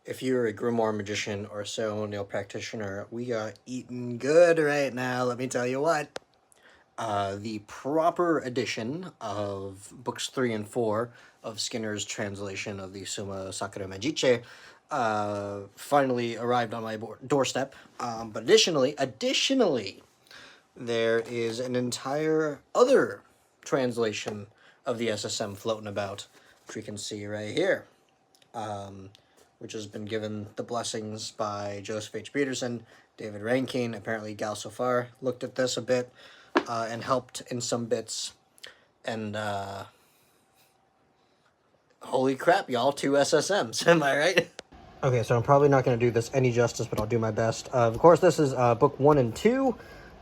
If you're a Grimoire Magician or ceremonial practitioner, we are eating good right now, let me tell you what. The proper edition of books 3 and 4 of Skinner's translation of the SUMMA SACRE MAGICE finally arrived on my doorstep. But additionally, there is an entire other translation of the SSM floating about, which we can see right here. Which has been given the blessings by Joseph H. Peterson, David Rankine. Apparently, Gal Sofar looked at this a bit and helped in some bits. And holy crap, y'all, 2 SSMs. Am I right? Okay, so I'm probably not going to do this any justice, but I'll do my best. Of course, this is book 1 and 2.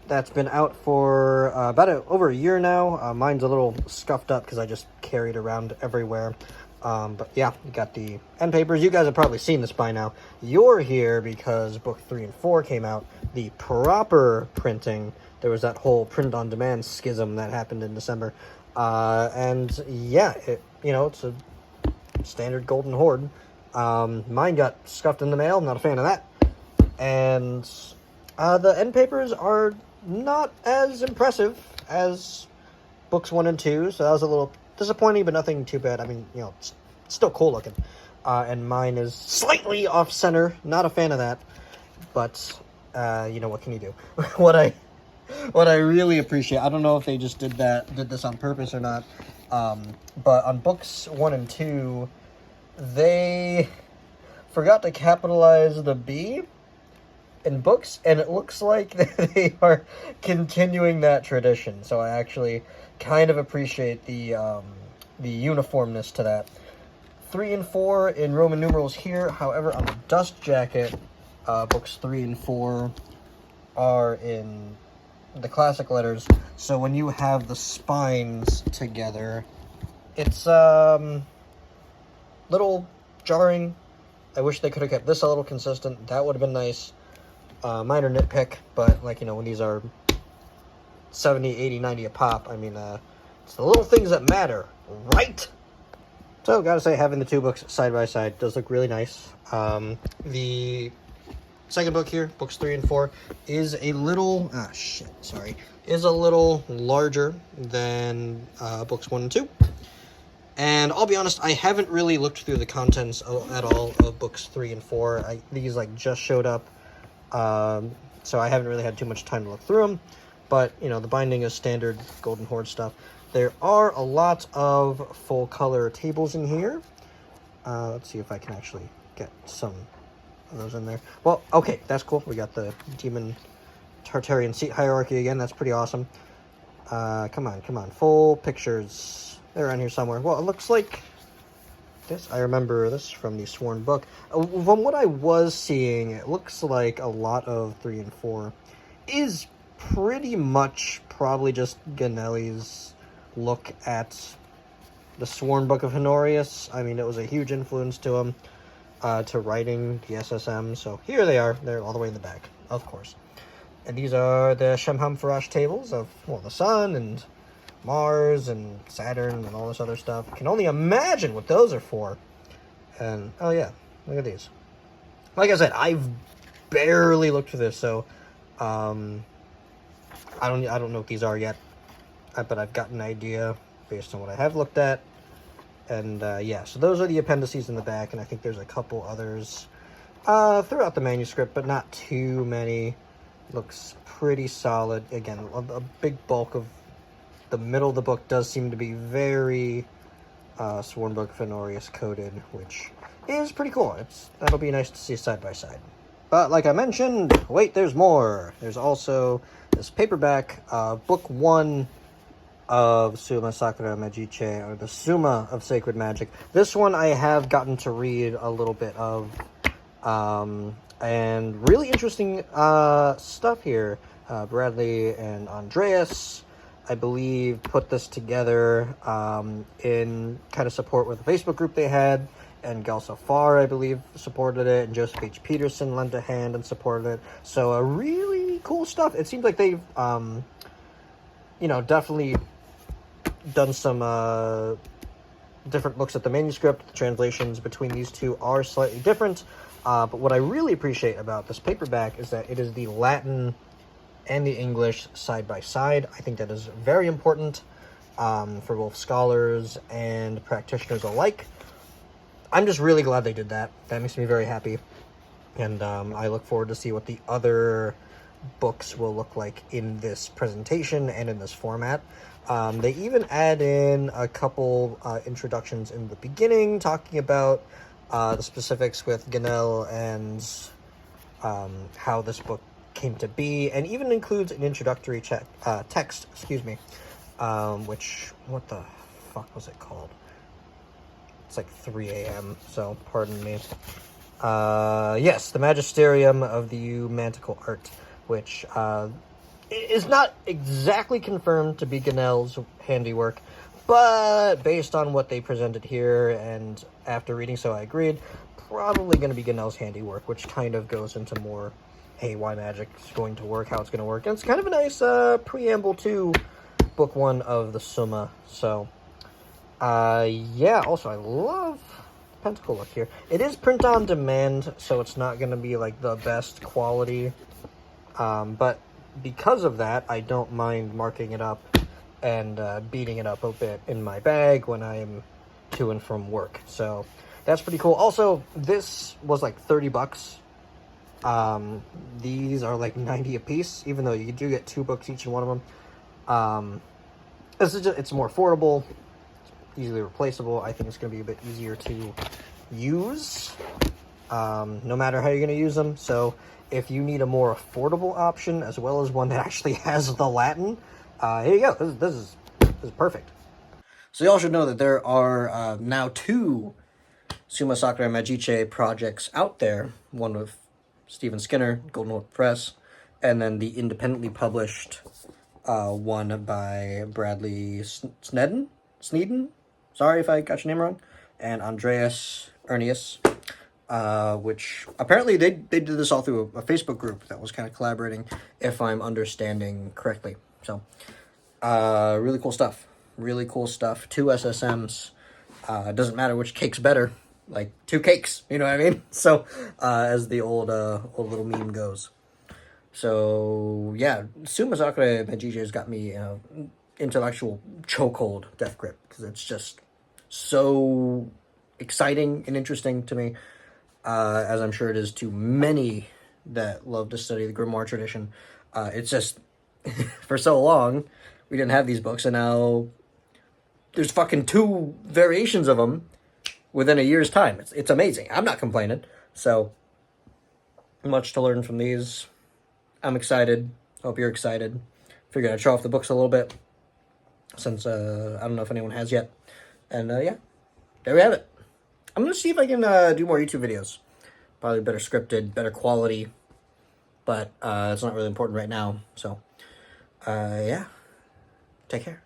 That's been out for over a year now. Mine's a little scuffed up because I just carry it around everywhere. But yeah, you got the end papers. You guys have probably seen this by now. You're here because book 3 and 4 came out. The proper printing. There was that whole print-on-demand schism that happened in December. And yeah, it's a standard Golden Hoard. Mine got scuffed in the mail. I'm not a fan of that. And the end papers are not as impressive as books 1 and 2, so that was a little disappointing, but nothing too bad. I mean, it's still cool looking. And mine is slightly off-center. Not a fan of that. But, what can you do? What I really appreciate, I don't know if they just did this on purpose or not, but on books 1 and 2, they forgot to capitalize the B in books, and it looks like they are continuing that tradition. So I actually kind of appreciate the uniformness to that. 3 and 4 in Roman numerals here. However, on the dust jacket, books 3 and 4 are in the classic letters. So when you have the spines together, it's little jarring. I wish they could have kept this a little consistent. That would have been nice. Minor nitpick, but when these are 70, 80, 90 a pop, I mean, it's the little things that matter, right? So, gotta say, having the two books side by side does look really nice. The second book here, books 3 and 4, is a little, is a little larger than books 1 and 2. And I'll be honest, I haven't really looked through the contents at all of books 3 and 4. These just showed up. So I haven't really had too much time to look through them, but, the binding is standard Golden Hoard stuff. There are a lot of full color tables in here. Let's see if I can actually get some of those in there. Well, okay, that's cool. We got the Demon Tartarian seat hierarchy again. That's pretty awesome. Come on. Full pictures. They're around here somewhere. Well, it looks like this. I remember this from the Sworn book. From what I was seeing, it looks like a lot of 3 and 4 is pretty much probably just Ganelli's look at the Sworn book of Erneus. I mean, it was a huge influence to him, to writing the SSM. So here they are. They're all the way in the back, of course. And these are the Shemham Farash tables of, the Sun and Mars and Saturn and all this other stuff. Can only imagine what those are for. And oh yeah, look at these. Like I said, I've barely looked for this, so I don't know what these are yet, but I've got an idea based on what I have looked at. And yeah, so those are the appendices in the back, and I think there's a couple others throughout the manuscript, but not too many. Looks pretty solid. Again, a big bulk of the middle of the book does seem to be very Sworn Book of Erneus coded, which is pretty cool. That'll be nice to see side by side. But like I mentioned, wait, there's more. There's also this paperback, book 1 of Summa SACRE MAGICE, or the Summa of Sacred Magic. This one I have gotten to read a little bit of, and really interesting stuff here. Bradley and Andreas, I believe, put this together in kind of support with the Facebook group they had, and Gal Sofar, I believe, supported it, and Joseph H. Peterson lent a hand and supported it. So really cool stuff. It seems like they've, definitely done some different looks at the manuscript. The translations between these two are slightly different. But what I really appreciate about this paperback is that it is the Latin and the English side by side. I think that is very important for both scholars and practitioners alike. I'm just really glad they did that. That makes me very happy. And I look forward to see what the other books will look like in this presentation and in this format. They even add in a couple introductions in the beginning, talking about the specifics with Ganel and how this book came to be, and even includes an introductory text, which, what the fuck was it called? It's like 3 a.m., so pardon me. Yes, the Magisterium of the Mantical Art, which is not exactly confirmed to be Ganel's handiwork, but based on what they presented here, and after reading so I agreed, probably going to be Ganel's handiwork, which kind of goes into more, hey, why magic's going to work, how it's going to work, and it's kind of a nice preamble to book 1 of the SUMMA. So, yeah, also I love the pentacle look here. It is print on demand, so it's not going to be like the best quality, but because of that, I don't mind marking it up and beating it up a bit in my bag when I'm to and from work. So that's pretty cool. Also, this was like 30 bucks. These are like 90 a piece, even though you do get 2 books each in one of them. It's more affordable, easily replaceable. I think it's going to be a bit easier to use, no matter how you're going to use them. So if you need a more affordable option, as well as one that actually has the Latin, here you go. This is perfect. So you all should know that there are now 2 SUMMA SACRE MAGICE projects out there. One with Stephen Skinner, Golden Hoard Press, and then the independently published one by Bradley Sneddon. Sorry if I got your name wrong. And Andreas, Erneus. Which apparently they did this all through a Facebook group that was kind of collaborating, if I'm understanding correctly. So, really cool stuff. Really cool stuff. 2 SSMs. It doesn't matter which cake's better. Like, 2 cakes, you know what I mean? So, as the old little meme goes. So, yeah, SUMMA SACRE MAGICE has got me intellectual chokehold death grip, because it's just so exciting and interesting to me. As I'm sure it is to many that love to study the Grimoire tradition. It's just, for so long, we didn't have these books, and now there's fucking 2 variations of them within a year's time. It's amazing. I'm not complaining. So, much to learn from these. I'm excited. Hope you're excited. Figured I'd show off the books a little bit, since I don't know if anyone has yet. And yeah, there we have it. I'm going to see if I can do more YouTube videos. Probably better scripted, better quality. But it's not really important right now. So, yeah. Take care.